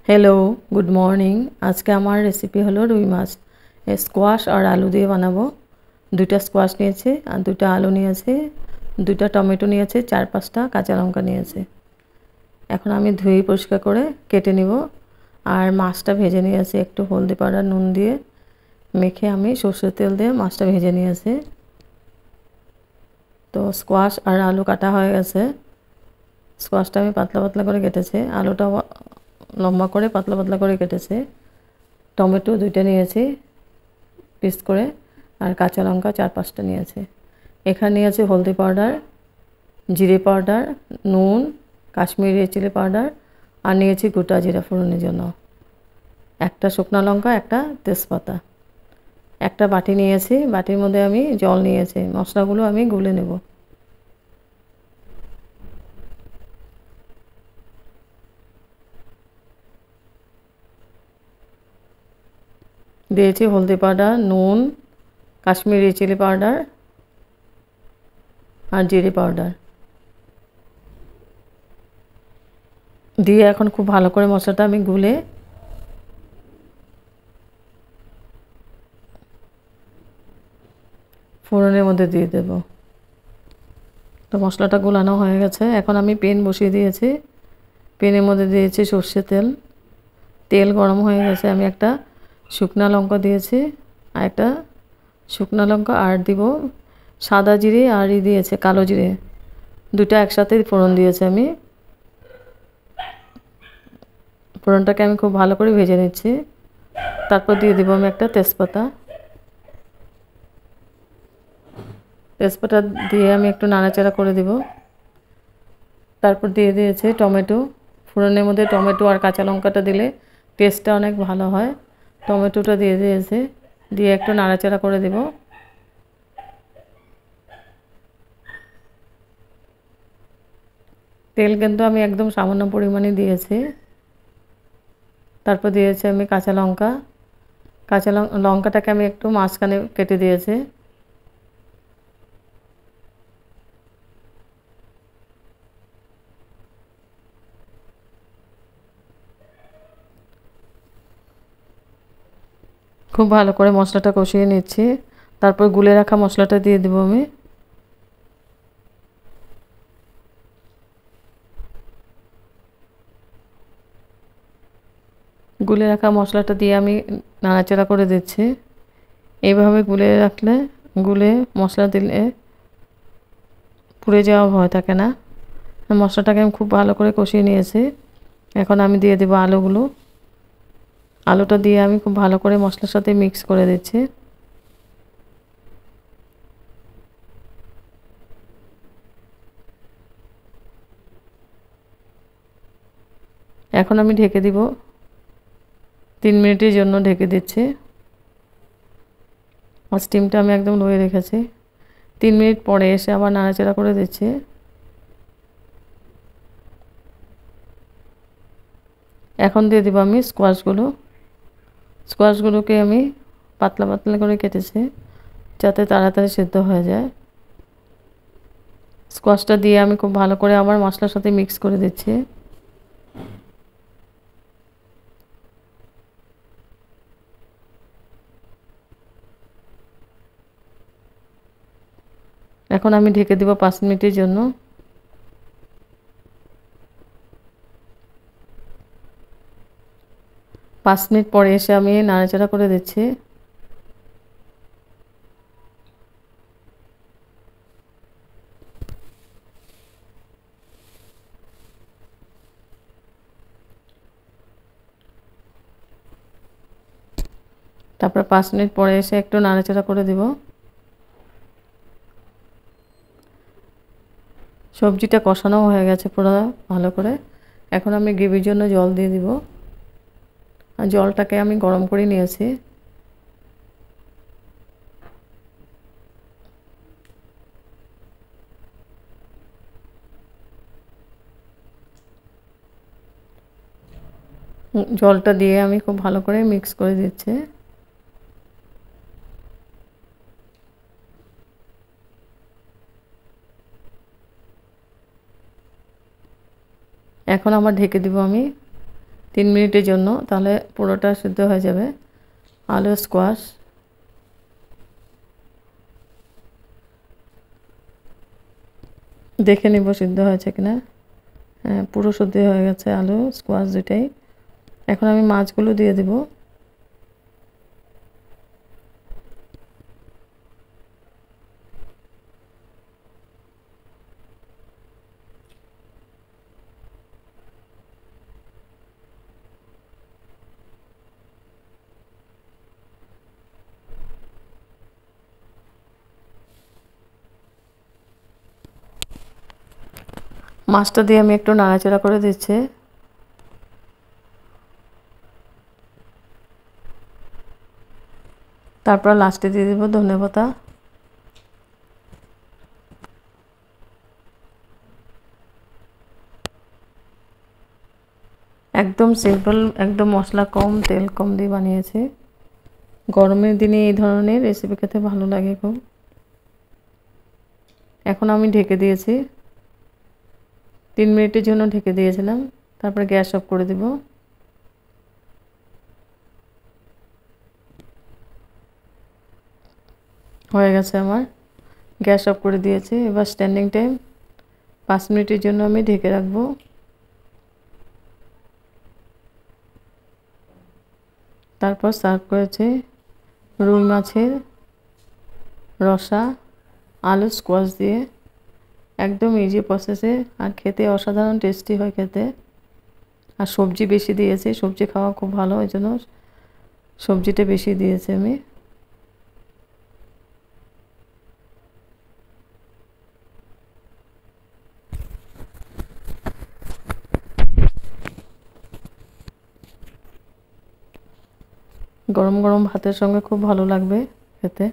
Hello good morning. आज के हमार रेसिपि हलो रुई माछ स्कोयाश और आलू दिए बनाबो। दुइटा स्कोयाश निয়েছি আর দুইটা आलू নিয়েছি, দুইটা টমেটো নিয়েছি, 4-5টা কাঁচা লঙ্কা নিয়েছি। এখন আমি ধুয়ে পরিষ্কার করে কেটে নিব। আর মাছটা ভেজে নিয়েছি একটু হলদি পাউডার নুন দিয়ে মেখে আমি সরষের তেল দিয়ে মাছটা ভেজে নিয়েছি। তো স্কোয়াশ আর আলু কাটা হয়ে গেছে। স্কোয়াশটা আমি পাতলা পাতলা করে কেটেছি, আলুটা লম্বা করে পাতলা পাতলা করে কেটেছি। টমেটো দুইটা নিয়েছি পিস করে, আর কাঁচা লঙ্কা 4-5টা নিয়েছি। এখানে নিয়েছি হলদি পাউডার, জিরে পাউডার, নুন, কাশ্মীরি চিলি পাউডার, আর নিয়েছি গোটা জিরা ফোড়নের জন্য, একটা শুকনো লঙ্কা, একটা তেজপাতা। একটা বাটি নিয়েছি, বাটির মধ্যে আমি জল নিয়েছি। মশলাগুলো আমি গুলে নেব। দিয়েছি হলদি পাউডার, নুন, কাশ্মীরি চিলি পাউডার আর জিরে পাউডার দিয়ে এখন খুব ভালো করে মশলাটা আমি গুলে ফোড়নের মধ্যে দিয়ে দেব। তো মশলাটা গুলানো হয়ে গেছে। এখন আমি প্যান বসিয়ে দিয়েছি, প্যানের মধ্যে দিয়েছি সরষের তেল। তেল গরম হয়ে গেছে, আমি একটা শুকনো লঙ্কা দিয়েছি, আর একটা শুকনো লঙ্কা আর দিব সাদা জিরে, আর দিয়েছে কালো জিরে, দুটো একসাথে ফোড়ন দিয়েছি আমি। ফোড়নটাকে আমি খুব ভালো করে ভেজে নিচ্ছি। তারপর দিয়ে দিব আমি একটা তেজপাতা। তেজপাতা দিয়ে আমি একটু নাড়াচাড়া করে দিব। তারপর দিয়ে দিয়েছি টমেটো। ফোড়নের মধ্যে টমেটো আর কাঁচা লঙ্কাটা দিলে টেস্টটা অনেক ভালো হয়। টমেটোটা দিয়ে দিয়েছি, দিয়ে একটু নাড়াচাড়া করে দেব। তেল কিন্তু আমি একদম সামান্য পরিমাণে দিয়েছি। তারপর দিয়েছি আমি কাঁচা লঙ্কা। কাঁচা লঙ্কাটাকে আমি একটু মাঝখানে কেটে দিয়েছি। খুব ভালো করে মশলাটা কষিয়ে নিচ্ছি। তারপর গুলে রাখা মশলাটা দিয়ে দেব আমি। গুলে রাখা মশলাটা দিয়ে আমি নাড়াচাড়া করে দিচ্ছি। এইভাবে গুলে রাখলে, গুলে মশলা দিলে পুড়ে যাওয়ার ভয় থাকে না। মশলাটাকে আমি খুব ভালো করে কষিয়ে নিয়েছি। এখন আমি দিয়ে দেব আলুগুলো। আলুটা দিয়ে আমি খুব ভালো করে মশলার সাথে মিক্স করে দিচ্ছি। এখন আমি ঢেকে দিব, 3 মিনিটের জন্য ঢেকে দিচ্ছি। আর স্টিমটা আমি একদম লোয়ে রেখেছি। 3 মিনিট পরে এসে আবার নাড়াচাড়া করে দিচ্ছি। এখন দিয়ে দিব আমি স্কোয়াশগুলোকে আমি পাতলা পাতলা করে কেটেছি যাতে তাড়াতাড়ি সিদ্ধ হয়ে যায়। স্কোয়াশটা দিয়ে আমি খুব ভালো করে আবার মশলার সাথে মিক্স করে দিচ্ছি। এখন আমি ঢেকে দিব 5 মিনিটের জন্য। পাঁচ মিনিট পরে এসে আমি নাড়াচাড়া করে দিচ্ছি। তারপর 5 মিনিট পরে এসে একটু নাড়াচাড়া করে দিব। সবজিটা কষানো হয়ে গেছে পুরো ভালো করে। এখন আমি গ্রেভির জন্য জল দিয়ে দিব। আর জলটাকে আমি গরম করে নিয়েছি। জলটা দিয়ে আমি খুব ভালো করে মিক্স করে দিচ্ছি। এখন আমার ঢেকে দিব আমি 3 মিনিটের জন্য, তাহলে পুরোটা সিদ্ধ হয়ে যাবে। আলু স্কোয়াশ দেখে নিব সিদ্ধ হয়েছে কিনা। হ্যাঁ, পুরো সিদ্ধ হয়ে গেছে আলু স্কোয়াশ দুটাই। এখন আমি মাছগুলো দিয়ে দেব। মাছটা দিয়ে আমি একটু নাড়াচাড়া করে দিচ্ছি। তারপর লাস্টে দিয়ে দেব ধনেপাতা। একদম সিম্পল, একদম মশলা কম, তেল কম দিয়ে বানিয়েছি। গরমের দিনে এই ধরনের রেসিপি খেতে ভালো লাগে খুব। এখন আমি ঢেকে দিয়েছি, 3 মিনিটের জন্য ঢেকে দিয়েছিলাম। তারপরে গ্যাস অফ করে দেব। হয়ে গেছে আমার, গ্যাস অফ করে দিয়েছি। এবার স্ট্যান্ডিং টাইম 5 মিনিটের জন্য আমি ঢেকে রাখবো। তারপর সার্ভ করেছি রুই মাছের রসা আলু স্কোয়াশ দিয়ে, একদম ইজি প্রসেসে, আর খেতে অসাধারণ টেস্টি হয় খেতে। আর সবজি বেশি দিয়েছি, সবজি খাওয়া খুব ভালো, ওই জন্য সবজিটা বেশি দিয়েছি আমি। গরম গরম ভাতের সঙ্গে খুব ভালো লাগবে খেতে।